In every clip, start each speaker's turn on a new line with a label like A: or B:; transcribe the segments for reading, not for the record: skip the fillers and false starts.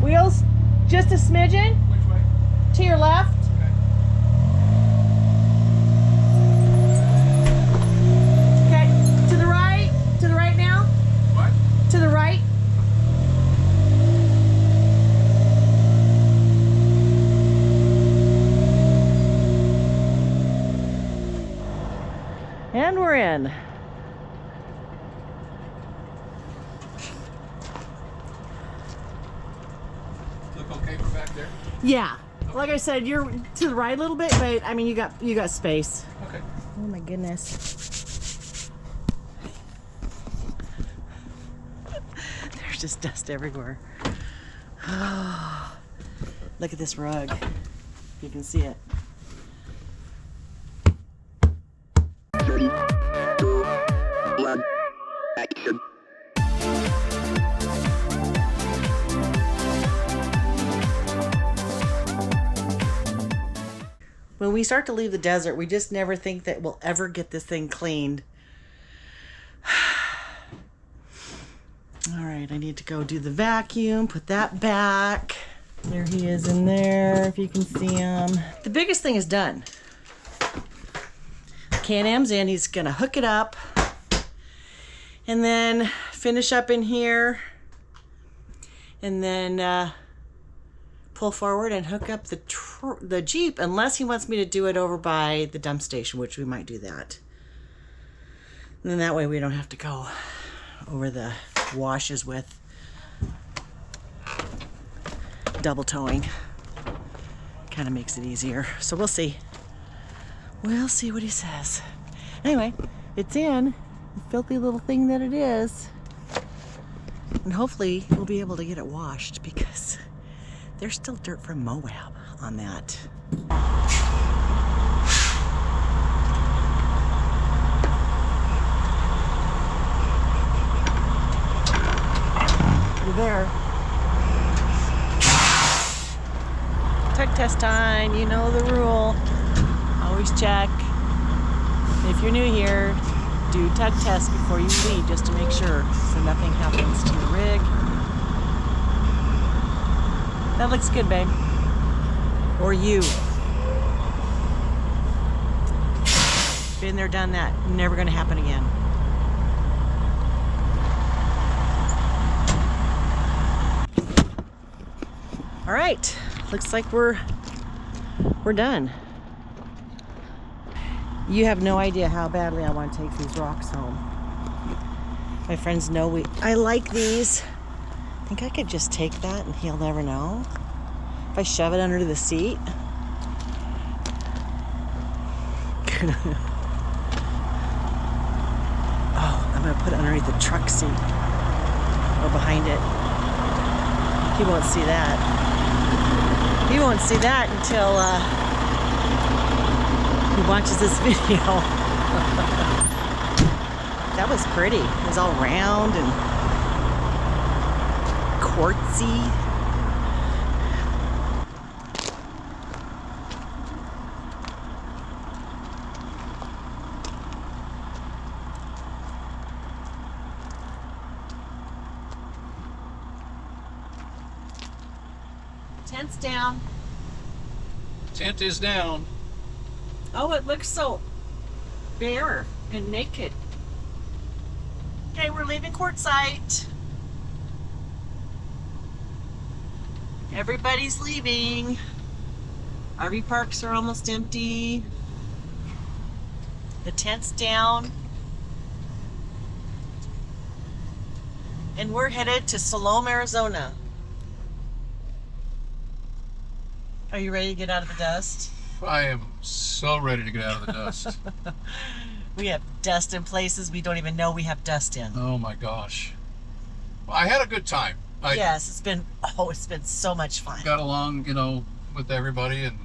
A: Wheels just a smidgen.
B: Which way?
A: To your left. Okay. To the right. To the right now.
B: What?
A: To the right. And we're in.
B: Look okay from back there?
A: Yeah. Like I said, you're to the right a little bit, but I mean you got space.
B: Okay.
A: Oh my goodness. There's just dust everywhere. Oh, look at this rug. You can see it.
C: 3, 2, 1, action.
A: When we start to leave the desert, we just never think that we'll ever get this thing cleaned. All right, I need to go do the vacuum, put that back. There he is in there, if you can see him. The biggest thing is done. Can-Am's in, he's gonna hook it up and then finish up in here and then pull forward and hook up the Jeep, unless he wants me to do it over by the dump station, which we might do that. And then that way we don't have to go over the washes with double towing. Kind of makes it easier. So we'll see. We'll see what he says. Anyway, it's in, the filthy little thing that it is. And hopefully we'll be able to get it washed, because there's still dirt from Moab on that. You're there. Tug test time, you know the rule. Always check. If you're new here, do tug test before you leave, just to make sure so nothing happens to your rig. That looks good, babe. Or you. Been there, done that. Never gonna happen again. All right, looks like we're done. You have no idea how badly I want to take these rocks home. My friends know I like these. I think I could just take that and he'll never know. If I shove it under the seat. Oh, I'm gonna put it underneath the truck seat or behind it. He won't see that. He won't see that until he watches this video. That was pretty. It was all round and quartzy. Tent's down.
B: Tent is down.
A: Oh, it looks so bare and naked. Okay, we're leaving Quartzsite. Everybody's leaving. RV parks are almost empty. The tent's down. And we're headed to Salome, Arizona. Are you ready to get out of the dust?
B: I am so ready to get out of the dust.
A: We have dust in places we don't even know we have dust in.
B: Oh my gosh. Well, I had a good time.
A: Yes, it's been so much fun.
B: Got along, with everybody and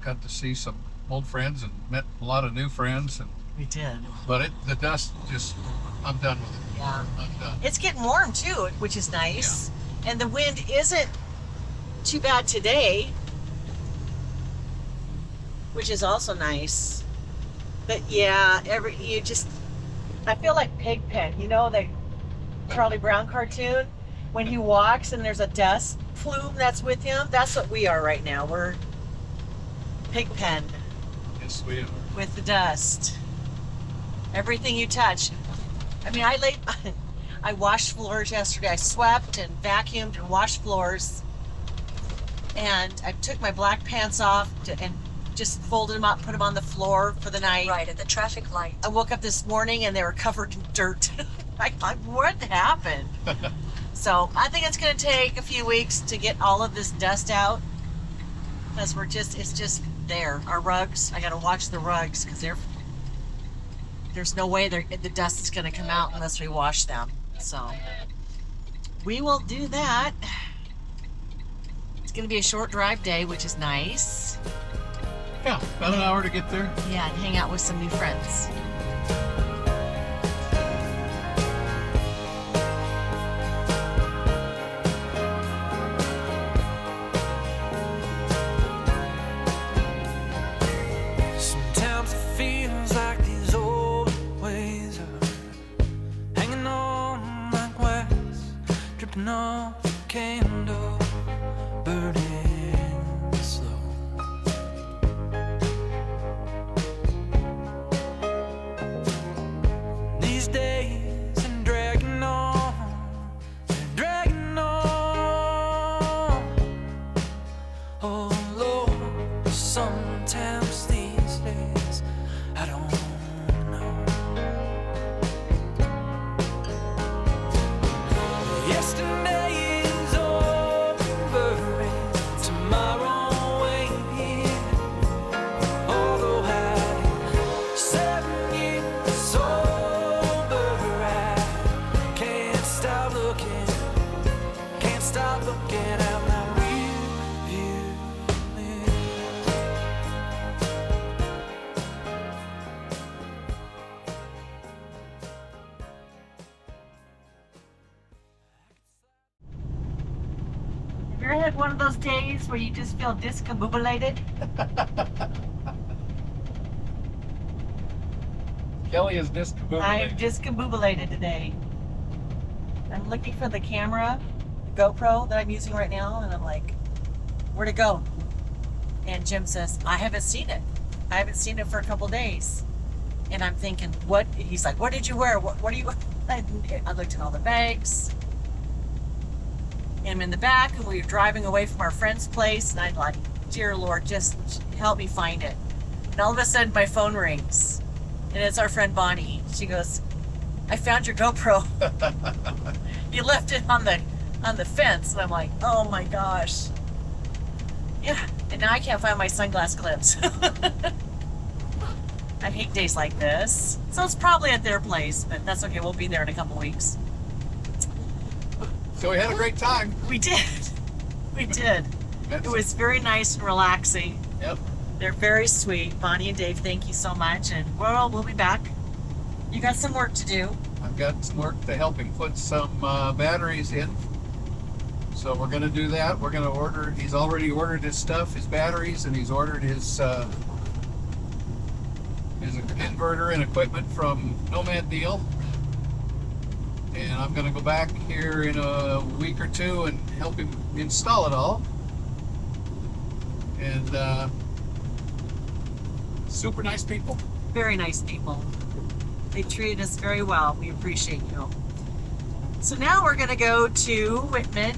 B: got to see some old friends and met a lot of new friends. And
A: We did.
B: But the dust I'm done with it.
A: Yeah.
B: I'm done.
A: It's getting warm too, which is nice. Yeah. And the wind isn't too bad today, which is also nice. But yeah, I feel like Pigpen, the Charlie Brown cartoon, when he walks and there's a dust plume that's with him, that's what we are right now. We're pig pen
B: Yes, we are.
A: with the dust. Everything you touch. I mean, I washed floors yesterday. I swept and vacuumed and washed floors. And I took my black pants off and just folded them up, put them on the floor for the night.
D: Right at the traffic light.
A: I woke up this morning and they were covered in dirt. I thought, what happened? So I think it's going to take a few weeks to get all of this dust out, because it's just there. Our rugs, I got to watch the rugs, because there's no way the dust is going to come out unless we wash them. So we will do that. It's going to be a short drive day, which is nice.
B: Yeah, about an hour to get there.
A: Yeah, and hang out with some new friends.
E: Sometimes it feels like these old ways are hanging on like wax, dripping off a candle, burning slow. These days and dragging on, dragging on. Oh Lord, sometimes these days I don't know. Yesterday is over and tomorrow ain't here. Although I'm 7 years sober, I can't stop looking at my rear view mirror.
A: Have you ever had one of those days where you just feel discombobulated?
B: Kelly is discombobulated.
A: I'm discombobulated today. I'm looking for the camera, the GoPro that I'm using right now, and I'm like, where'd it go? And Jim says, I haven't seen it. I haven't seen it for a couple days. And I'm thinking, what? He's like, what did you wear? What do you? I looked at all the bags. And I'm in the back, and we were driving away from our friend's place, and I'm like, dear Lord, just help me find it. And all of a sudden, my phone rings, and it's our friend Bonnie. She goes, I found your GoPro. You left it on the fence. And I'm like, oh my gosh. Yeah, and now I can't find my sunglass clips. I hate days like this. So it's probably at their place, but that's okay. We'll be there in a couple weeks.
B: So we had a great time.
A: We did. We did. It was very nice and relaxing.
B: Yep.
A: They're very sweet. Bonnie and Dave, thank you so much. And we'll be back. You got some work to do.
B: I've got some work to help him put some batteries in. So we're going to do that. We're going to order. He's already ordered his stuff, his batteries, and he's ordered his inverter and equipment from Nomad Deal. And I'm going to go back here in a week or two and help him install it all. And super nice people.
A: Very nice people. They treated us very well. We appreciate you. So now we're going to go to Whitman,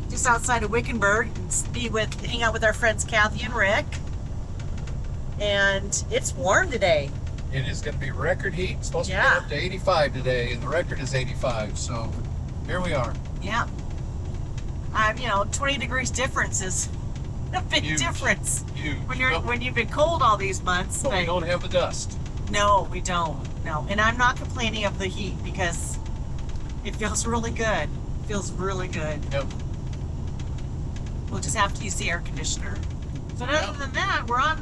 A: just outside of Wickenburg, and hang out with our friends Kathy and Rick. And it's warm today.
B: It is going to be record heat. It's supposed to get up to 85 today, and the record is 85. So here we are.
A: Yeah. 20 degrees difference is a big difference.
B: Huge.
A: When you've been cold all these months.
B: But we don't have the dust.
A: No, we don't. No. And I'm not complaining of the heat because it feels really good. It feels really good.
B: Yep.
A: We'll just have to use the air conditioner. But other than that, we're on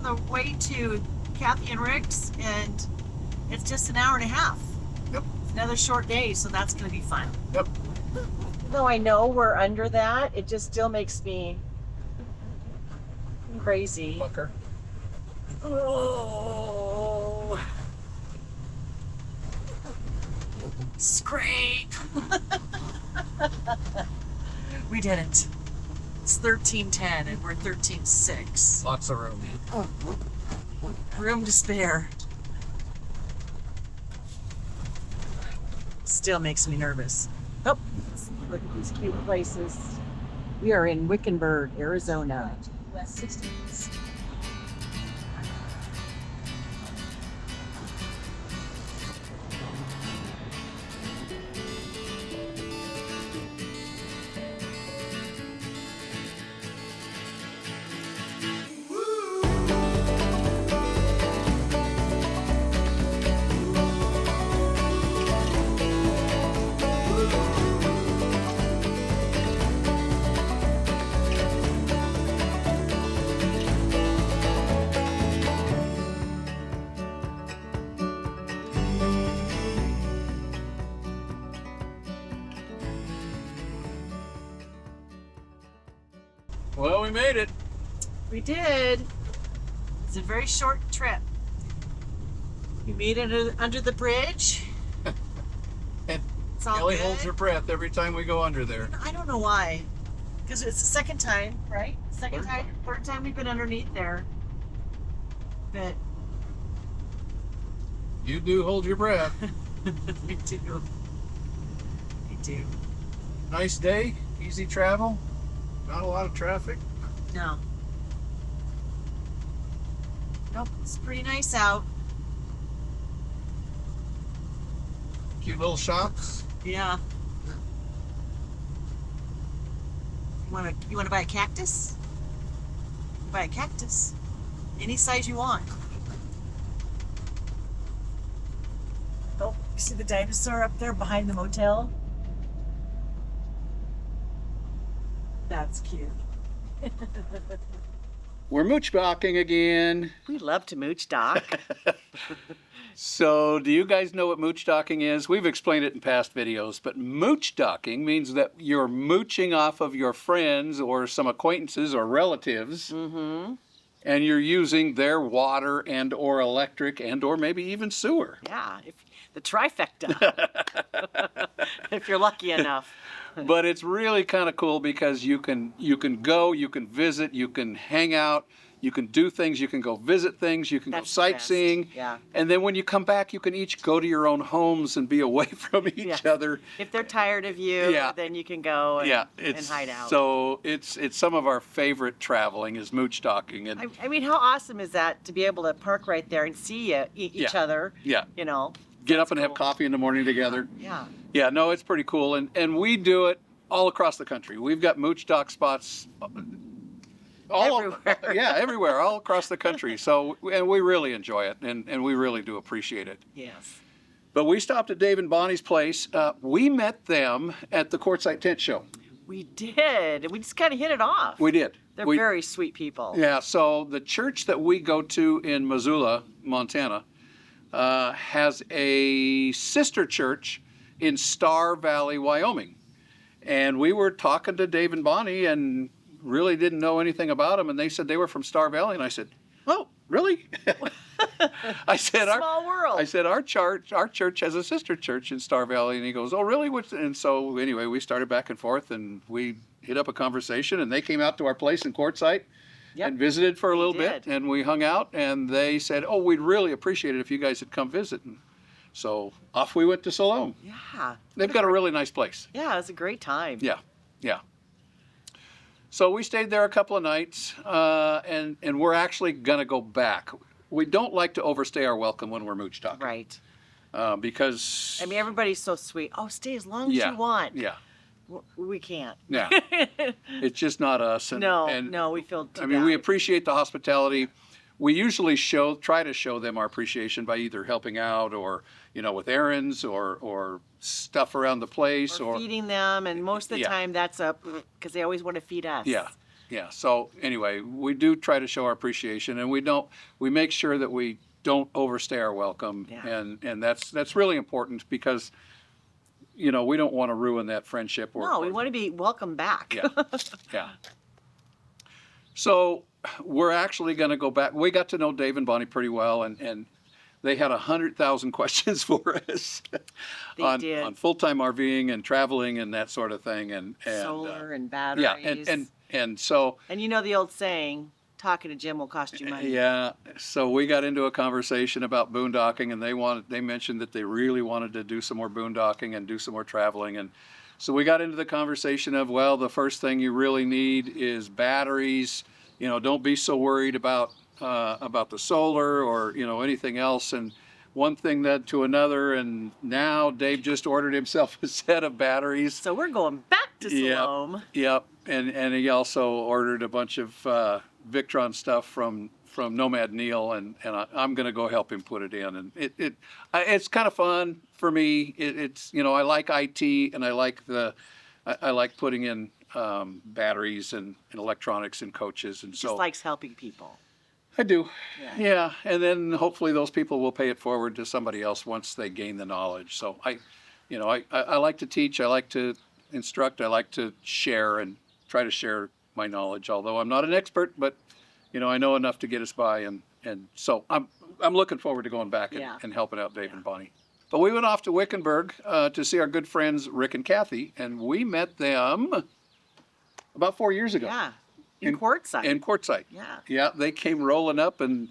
A: the way to Kathy and Rick's, and it's just an hour and a half.
B: Yep.
A: It's another short day, so that's going to be fun.
B: Yep.
A: Though I know we're under that, it just still makes me crazy.
B: Fucker.
A: Oh. Scrape. We did it. It's 1310 and we're 13.6.
B: Lots of room.
A: Room to spare. Still makes me nervous. Oh, look at these cute places. We are in Wickenburg, Arizona. West 60s.
B: Well, we made it.
A: We did. It's a very short trip. We made it under the bridge.
B: And
A: It's all
B: Kelly
A: good.
B: holds her breath every time we go under there.
A: I don't know why. Because it's the second time, right? Third time we've been underneath there. But
B: You do hold your breath.
A: we do. We do.
B: Nice day, easy travel, not a lot of traffic.
A: No. Nope, it's pretty nice out.
B: Cute little shops.
A: Yeah. You wanna buy a cactus? Buy a cactus. Any size you want. Oh, you see the dinosaur up there behind the motel? That's cute.
B: We're moochbocking again.
A: We love to mooch dock.
B: So, do you guys know what moochstocking is? We've explained it in past videos, but moochstocking means that you're mooching off of your friends or some acquaintances or relatives,
A: Mm-hmm.
B: and you're using their water and or electric and or maybe even sewer.
A: Yeah, if the trifecta. If you're lucky enough.
B: But it's really kind of cool because you can go, you can visit, you can hang out, you can do things, you can go visit things, you can
A: That's
B: go
A: the
B: sightseeing.
A: best. Yeah.
B: And then when you come back, you can each go to your own homes and be away from each
A: Yes.
B: other.
A: If they're tired of you,
B: Yeah.
A: then you can go and,
B: Yeah,
A: and
B: it's
A: hide out.
B: so it's some of our favorite traveling is moochstocking, and
A: I mean, how awesome is that to be able to park right there and see each
B: Yeah.
A: other?
B: yeah,
A: You know.
B: get up and have
A: cool.
B: coffee in the morning together.
A: Yeah.
B: Yeah, no, it's pretty cool, and we do it all across the country. We've got moochdock spots
A: Everywhere.
B: Yeah, everywhere, all across the country. So, and we really enjoy it, and we really do appreciate it.
A: Yes.
B: But we stopped at Dave and Bonnie's place. We met them at the Quartzsite tent show.
A: We did. We just kind of hit it off.
B: We did.
A: They're
B: We-
A: very sweet people.
B: Yeah, so the church that we go to in Missoula, Montana, has a sister church in Star Valley, Wyoming. And we were talking to Dave and Bonnie and really didn't know anything about them. And they said they were from Star Valley. And I said, oh, really? I said,
A: Small world.
B: I said, our church has a sister church in Star Valley. And he goes, oh, really? And so anyway, we started back and forth and we hit up a conversation and they came out to our place in Quartzsite.
A: Yep.
B: And visited for a little bit,
A: did.
B: and we hung out, and they said, oh, we'd really appreciate it if you guys had come visit. And so off we went to Salome.
A: Yeah.
B: They've got a really nice place.
A: Yeah, it was a great time.
B: Yeah, yeah. So we stayed there a couple of nights, and we're actually going to go back. We don't like to overstay our welcome when we're mooch talking.
A: Right.
B: Because...
A: I mean, everybody's so sweet. Oh, stay as long as
B: yeah,
A: you want.
B: Yeah,
A: We can't.
B: yeah. It's just not us. And,
A: No, we feel too
B: I mean, we
A: bad.
B: appreciate the hospitality. We usually try to show them our appreciation by either helping out or, with errands or stuff around the place
A: or feeding them, and most of the
B: Yeah.
A: time that's up because they always want to feed us.
B: Yeah, yeah. So anyway, we do try to show our appreciation, and we make sure that we don't overstay our welcome,
A: Yeah.
B: and that's really important because, we don't want to ruin that friendship.
A: No, we want to be welcome back.
B: Yeah, yeah. So we're actually going to go back. We got to know Dave and Bonnie pretty well, and they had 100,000 questions for us
A: They did.
B: on full-time RVing and traveling and that sort of thing. And
A: Solar and batteries.
B: yeah, and And so,
A: And you know the old saying, talking to Jim will cost you money.
B: yeah, so we got into a conversation about boondocking, and they mentioned that they really wanted to do some more boondocking and do some more traveling. And so we got into the conversation of, well, the first thing you really need is batteries. You know, don't be so worried about the solar or, you know, anything else. And one thing led to another, and now Dave just ordered himself a set of batteries.
A: So we're going back to Salome.
B: Yep. And he also ordered a bunch of Victron stuff from Nomad Neil, and I'm going to go help him put it in. And it's kind of fun for me. It's, you know, I like IT, and I like putting in batteries and electronics in coaches, and
A: He
B: so
A: just likes helping people.
B: I do.
A: Yeah.
B: And then hopefully those people will pay it forward to somebody else once they gain the knowledge. So I like to teach, I like to instruct, I like to share and try to share my knowledge, although I'm not an expert, but you know, I know enough to get us by, and so I'm looking forward to going back and helping out Dave and Bonnie. But we went off to Wickenburg to see our good friends Rick and Kathy, and we met them about 4 years ago.
A: Yeah. In Quartzsite.
B: In Quartzsite.
A: Yeah.
B: Yeah, they came rolling up and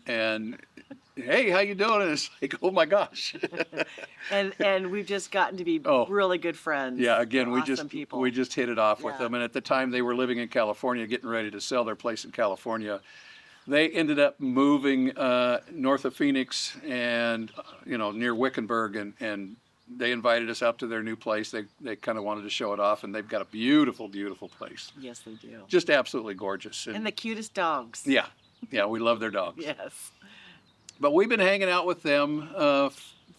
B: hey, how you doing? And it's like, oh my gosh.
A: and we've just gotten to be really good friends.
B: Yeah, again,
A: They're awesome people.
B: we just hit it off with
A: Yeah.
B: them. And at the time they were living in California, getting ready to sell their place in California. They ended up moving north of Phoenix and you know, near Wickenburg, and they invited us out to their new place. They kind of wanted to show it off, and they've got a beautiful, beautiful place.
A: Yes, they do.
B: Just absolutely gorgeous.
A: And the cutest dogs.
B: Yeah, we love their dogs.
A: Yes.
B: But we've been hanging out with them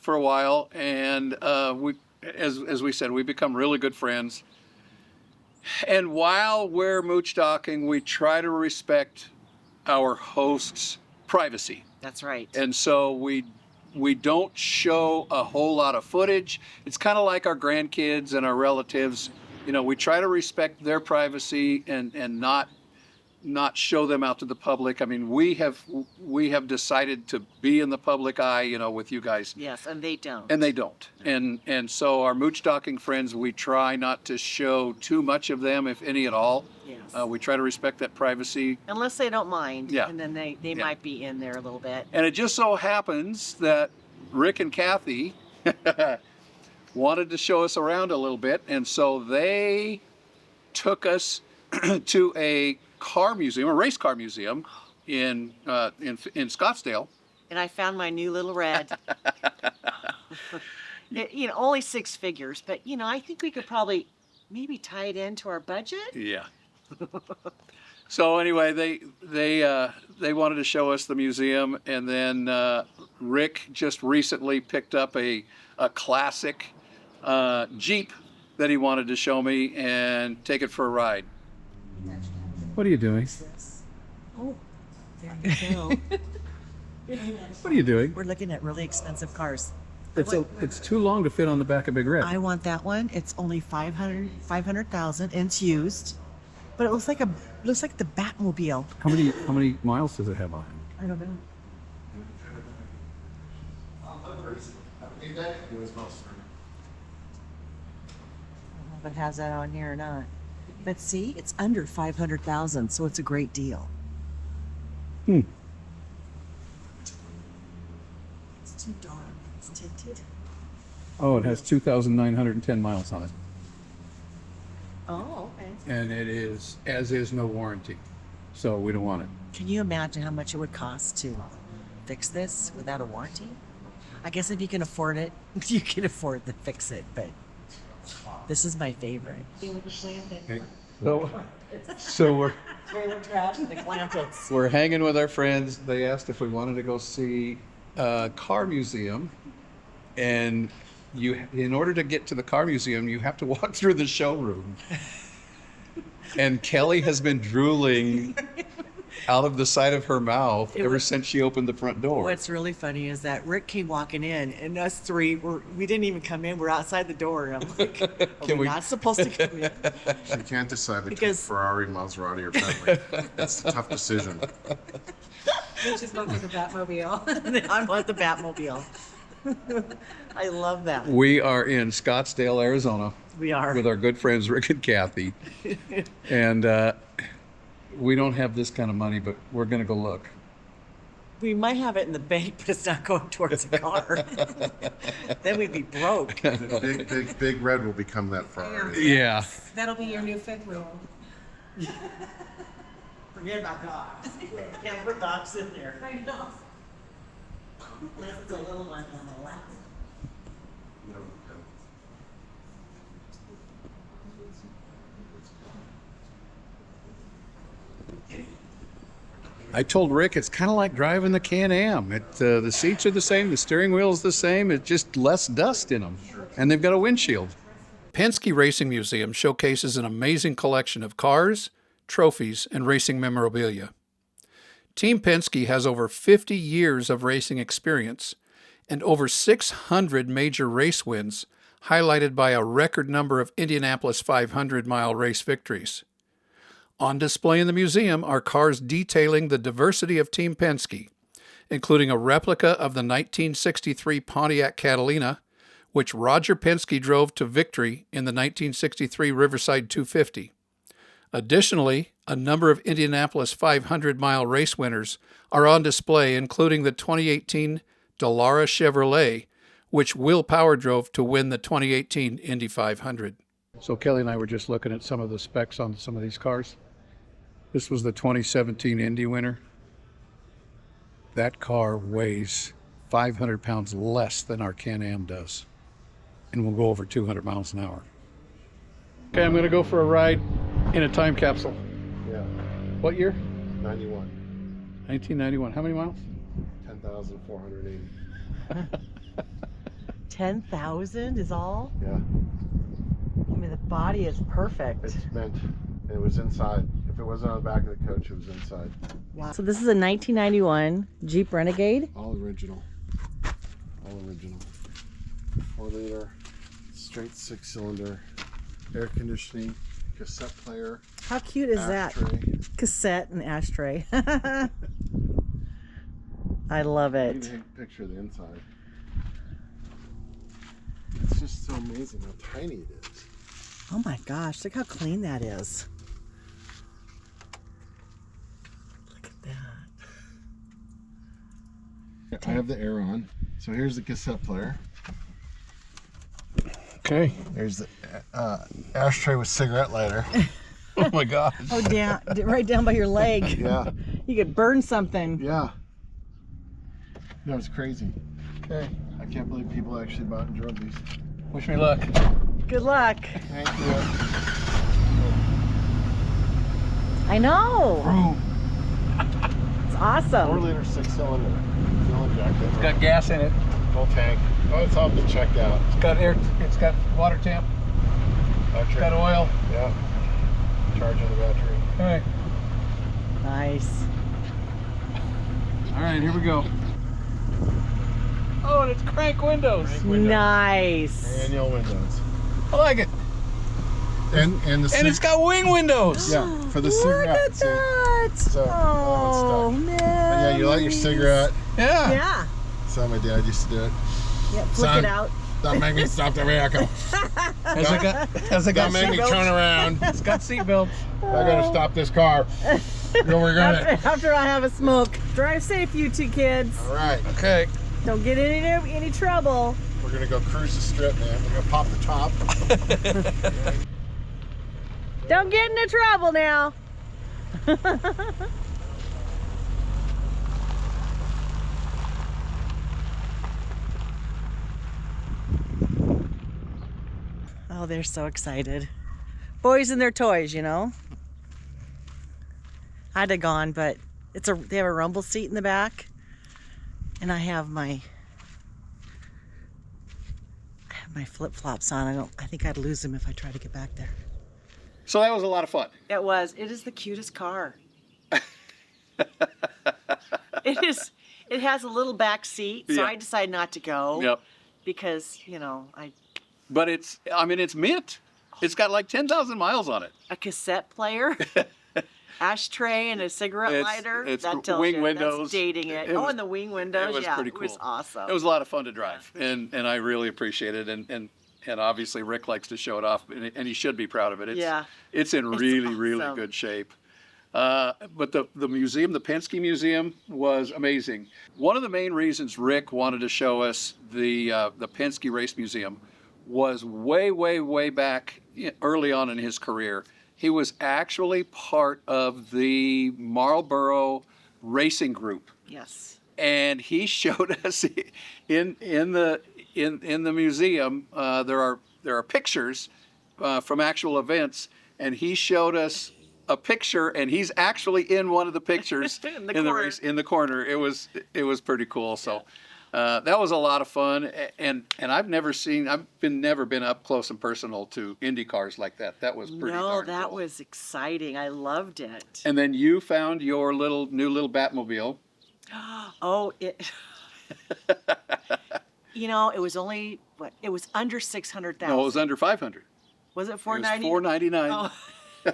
B: for a while, and as we said, we've become really good friends. And while we're mooch-docking, we try to respect our host's privacy.
A: That's right.
B: And so we don't show a whole lot of footage. It's kind of like our grandkids and our relatives. You know, we try to respect their privacy and not show them out to the public. I mean, we have decided to be in the public eye, you know, with you guys.
A: Yes, and they don't.
B: And they don't. And so our mooch-docking friends, we try not to show too much of them, if any at all.
A: Yes.
B: We try to respect that privacy.
A: Unless they don't mind.
B: Yeah.
A: And then they might be in there a little bit.
B: And it just so happens that Rick and Kathy wanted to show us around a little bit, and so they took us to a car museum, a race car museum in Scottsdale.
A: And I found my new little red. You know, only 6 figures, but you know, I think we could probably maybe tie it into our budget.
B: Yeah. So anyway, they wanted to show us the museum, and then Rick just recently picked up a classic Jeep that he wanted to show me and take it for a ride.
D: What are you doing?
A: Oh, there you go.
D: What are you doing?
A: We're looking at really expensive cars.
D: It's too long to fit on the back of Big Red.
A: I want that one. It's only 500,000 and it's used, but it looks like the Batmobile.
D: How many miles does it have on it?
A: I don't know. I don't know if it has that on here or not. But see, it's under 500,000, so it's a great deal.
D: Hmm.
A: It's too dark. It's tinted.
D: Oh, it has 2,910 miles on it.
A: Oh, okay.
D: And it is, as is, no warranty. So we don't want it.
A: Can you imagine how much it would cost to fix this without a warranty? I guess if you can afford it, you can afford to fix it, but this is my favorite.
D: Okay. So we're hanging with our friends. They asked if we wanted to go see a car museum, and in order to get to the car museum, you have to walk through the showroom. And Kelly has been drooling out of the side of her mouth ever since she opened the front door.
A: What's really funny is that Rick came walking in, and us three we didn't even come in. We're outside the door, and I'm like, are we not supposed to come in?
F: You can't decide between
A: Because-
F: Ferrari, Maserati, or Bentley. That's a tough decision.
G: She's going for the Batmobile.
A: I want the Batmobile. I love that.
B: We are in Scottsdale, Arizona,
A: We are.
B: with our good friends Rick and Kathy, and
D: we don't have this kind of money, but we're going to go look.
A: We might have it in the bank, but it's not going towards a car. Then we'd be broke.
F: Big red will become that Ferrari.
D: Yeah.
G: That'll be your new fifth wheel.
A: Forget about dogs. Can't put dogs in there.
G: I know.
A: Unless it's a little one on the left.
D: I told Rick it's kind of like driving the Can-Am. The seats are the same, the steering wheel is the same, it's just less dust in them. And they've got a windshield. Penske Racing Museum showcases an amazing collection of cars, trophies, and racing memorabilia. Team Penske has over 50 years of racing experience and over 600 major race wins, highlighted by a record number of Indianapolis 500-mile race victories. On display in the museum are cars detailing the diversity of Team Penske, including a replica of the 1963 Pontiac Catalina, which Roger Penske drove to victory in the 1963 Riverside 250. Additionally, a number of Indianapolis 500-mile race winners are on display, including the 2018 Dallara Chevrolet, which Will Power drove to win the 2018 Indy 500. So Kelly and I were just looking at some of the specs on some of these cars. This was the 2017 Indy winner. That car weighs 500 pounds less than our Can-Am does, and will go over 200 miles an hour. Okay, I'm going to go for a ride in a time capsule.
F: Yeah.
D: What year?
F: 91.
D: 1991. How many miles?
F: 10,480.
A: 10,000 is all?
F: Yeah.
A: I mean, the body is perfect.
F: It's mint. And it was inside. If it wasn't on the back of the coach, it was inside.
A: Wow. So this is a 1991 Jeep Renegade.
F: All original. All original. 4-liter, straight 6-cylinder, air conditioning, cassette player.
A: How cute is
F: ashtray.
A: that? Cassette and ashtray. I love
F: You
A: it.
F: can take a picture of the inside. It's just so amazing how tiny it is.
A: Oh my gosh, look how clean that is. Look at that.
F: I have the air on. So here's the cassette player.
D: Okay.
F: There's the ashtray with cigarette lighter.
D: Oh my gosh.
A: Oh, down, right down by your leg.
F: Yeah.
A: You could burn something.
F: Yeah. That was crazy.
D: Okay.
F: I can't believe people actually bought and drove these.
D: Wish me luck.
A: Good luck.
F: Thank you.
A: I know.
F: Boom.
A: It's awesome.
F: 4-liter 6-cylinder. Fuel injected.
D: It's got gas in it.
F: Full tank. Oh, it's all been checked out.
D: It's got air. It's got water temp. It's got oil.
F: Yeah. Charging the battery.
D: All right.
A: Nice.
D: All right. Here we go. Oh, and it's crank windows.
A: Nice.
F: Manual windows.
D: I like it.
F: And the
D: And it's got wing windows.
F: yeah, for the
A: Look
F: cigarette.
A: at
F: see?
A: that.
F: So,
A: Oh,
F: it's stuck.
A: man.
F: But yeah, you light your cigarette.
D: Yeah.
A: Yeah.
F: So my dad used to do it.
A: Yeah, flick
F: Son.
A: it out.
F: Don't make me stop the vehicle.
D: Has it got
F: Don't make me
D: seatbelts?
F: turn around.
D: It's got seatbelts.
F: I gotta stop this car. You'll regret it.
A: After I have a smoke. Drive safe, you two kids.
F: All right.
D: Okay.
A: Don't get in any trouble.
F: We're gonna go cruise the strip, man. We're gonna pop the top.
A: Don't get into trouble now. Oh, they're so excited. Boys and their toys, you know. I'd have gone, but they have a rumble seat in the back, and I have my flip-flops on. I think I'd lose them if I tried to get back there.
B: So that was a lot of fun.
A: It was. It is the cutest car. It is. It has a little back seat, so
B: Yeah.
A: I decided not to go.
B: Yep.
A: Because
B: But it's mint. It's got like 10,000 miles on it.
A: a cassette player, ashtray, and a cigarette lighter.
B: It's
A: that tells
B: wing
A: you,
B: windows.
A: That's dating it.
B: It was-
A: And the wing windows.
B: It was
A: yeah,
B: pretty cool.
A: It was awesome.
B: It was a lot of fun to drive, and I really appreciate it. And obviously Rick likes to show it off, and he should be proud of it.
A: Yeah.
B: It's in
A: It's
B: really
A: awesome.
B: good shape. But the museum, the Penske Museum, was amazing. One of the main reasons Rick wanted to show us the Penske Race Museum was way back early on in his career. He was actually part of the Marlboro Racing Group.
A: Yes.
B: And he showed us in the museum. There are pictures from actual events, and he showed us a picture, and he's actually in one of the pictures in the race in the corner. It was pretty cool. So that was a lot of fun, and I've never been up close and personal to Indy cars like that. That was pretty.
A: No,
B: darn
A: that
B: cool.
A: was exciting. I loved it.
B: And then you found your new little Batmobile.
A: Oh, it. It was only it was under 600,000.
B: No, it was under 500.
A: Was it
B: It was
A: 490?
B: $499.
A: Oh.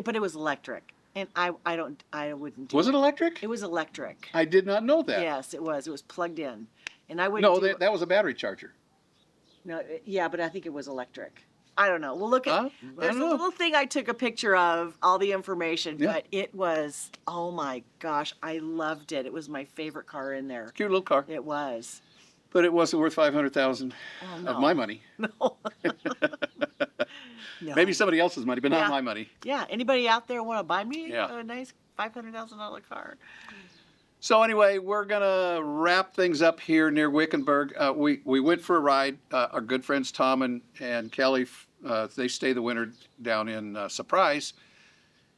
A: But it was electric, and I wouldn't. Do
B: Was it electric?
A: It was electric.
B: I did not know that.
A: Yes, it was. It was plugged in, and I wouldn't.
B: No, that was a battery charger.
A: No, yeah, but I think it was electric. I don't know. We'll look at.
B: I
A: There's
B: don't
A: a
B: know.
A: little thing I took a picture of, all the information,
B: Yeah.
A: but it was. Oh my gosh, I loved it. It was my favorite car in there.
B: Cute little car.
A: It was.
B: But it wasn't worth $500,000
A: Oh, no.
B: of my money.
A: No. No.
B: Maybe somebody else's money, but
A: Yeah.
B: not my money.
A: Yeah. Anybody out there want to buy me
B: Yeah.
A: a nice $500,000 car?
B: So anyway, we're gonna wrap things up here near Wickenburg. We went for a ride. Our good friends Tom and Kelly, they stay the winter down in Surprise,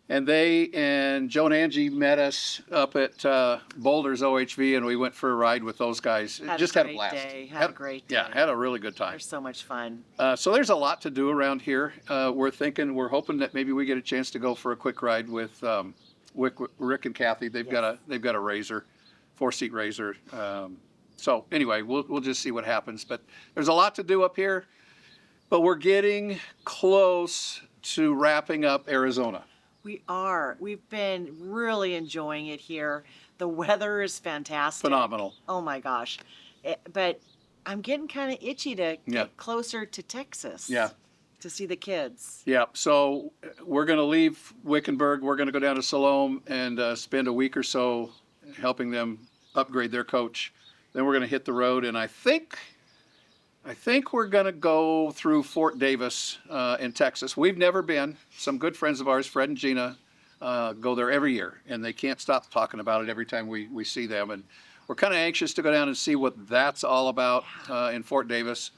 B: and they and Joe and Angie met us up at Boulder's OHV, and we went for a ride with those guys.
A: Had
B: Just
A: a
B: had a
A: great
B: blast.
A: day. Had a great day.
B: Yeah, had a really good time.
A: They're so much fun.
B: So there's a lot to do around here. We're hoping that maybe we get a chance to go for a quick ride with Rick and Kathy. They've got a Razor, 4-seat Razor. So anyway, we'll just see what happens. But there's a lot to do up here. But we're getting close to wrapping up Arizona.
A: We are. We've been really enjoying it here. The weather is fantastic.
B: Phenomenal.
A: Oh my gosh. But I'm getting kind of itchy to
B: Yeah.
A: get closer to Texas.
B: Yeah.
A: To see the kids.
B: Yeah, so we're going to leave Wickenburg. We're going to go down to Salome and spend a week or so helping them upgrade their coach. Then we're going to hit the road, and I think we're going to go through Fort Davis in Texas. We've never been. Some good friends of ours, Fred and Gina, go there every year, and they can't stop talking about it every time we see them. And we're kind of anxious to go down and see what that's all about in Fort Davis.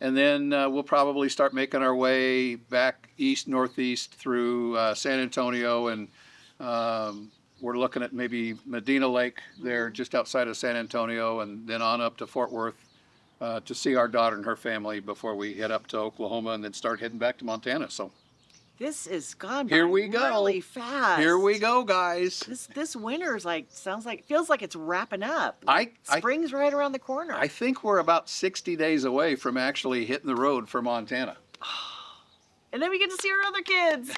B: And then we'll probably start making our way back east, northeast through San Antonio, and we're looking at maybe Medina Lake there just outside of San Antonio, and then on up to Fort Worth to see our daughter and her family before we head up to Oklahoma and then start heading back to Montana. So
A: This is gone by
B: Here we go.
A: really fast.
B: here we go, guys.
A: This winter is feels like it's wrapping up.
B: I
A: Spring's right around the corner.
B: I think we're about 60 days away from actually hitting the road for Montana.
A: And then we get to see our other kids.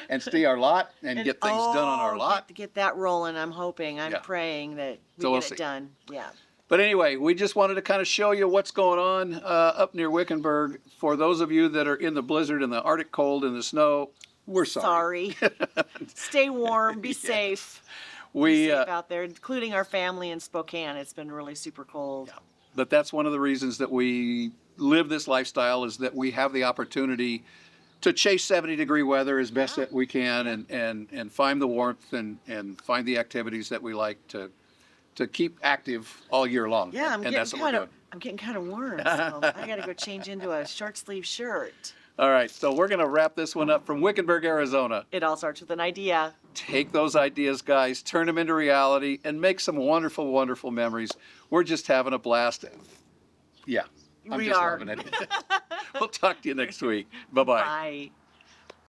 B: And see our lot and get things done on our lot.
A: Get that rolling. I'm hoping. I'm
B: Yeah.
A: praying that we
B: So we'll
A: get
B: see.
A: it done. Yeah.
B: But anyway, we just wanted to kind of show you what's going on up near Wickenburg. For those of you that are in the blizzard and the Arctic cold and the snow, we're sorry.
A: Stay warm. Be safe. Be
B: We,
A: safe out there, including our family in Spokane. It's been really super cold.
B: but that's one of the reasons that we live this lifestyle, is that we have the opportunity to chase 70-degree weather as best that we can, and find the warmth and find the activities that we like to keep active all year long.
A: Yeah,
B: and that's what we're doing.
A: I'm getting kind of warm. So I got to go change into a short sleeve shirt.
B: All right, so we're going to wrap this one up from Wickenburg, Arizona.
A: It all starts with an idea.
B: Take those ideas, guys, turn them into reality, and make some wonderful, wonderful memories. We're just having a blast. Yeah, I'm
A: We
B: just
A: are.
B: loving it. We'll talk to you next week. Bye-bye.
A: Bye.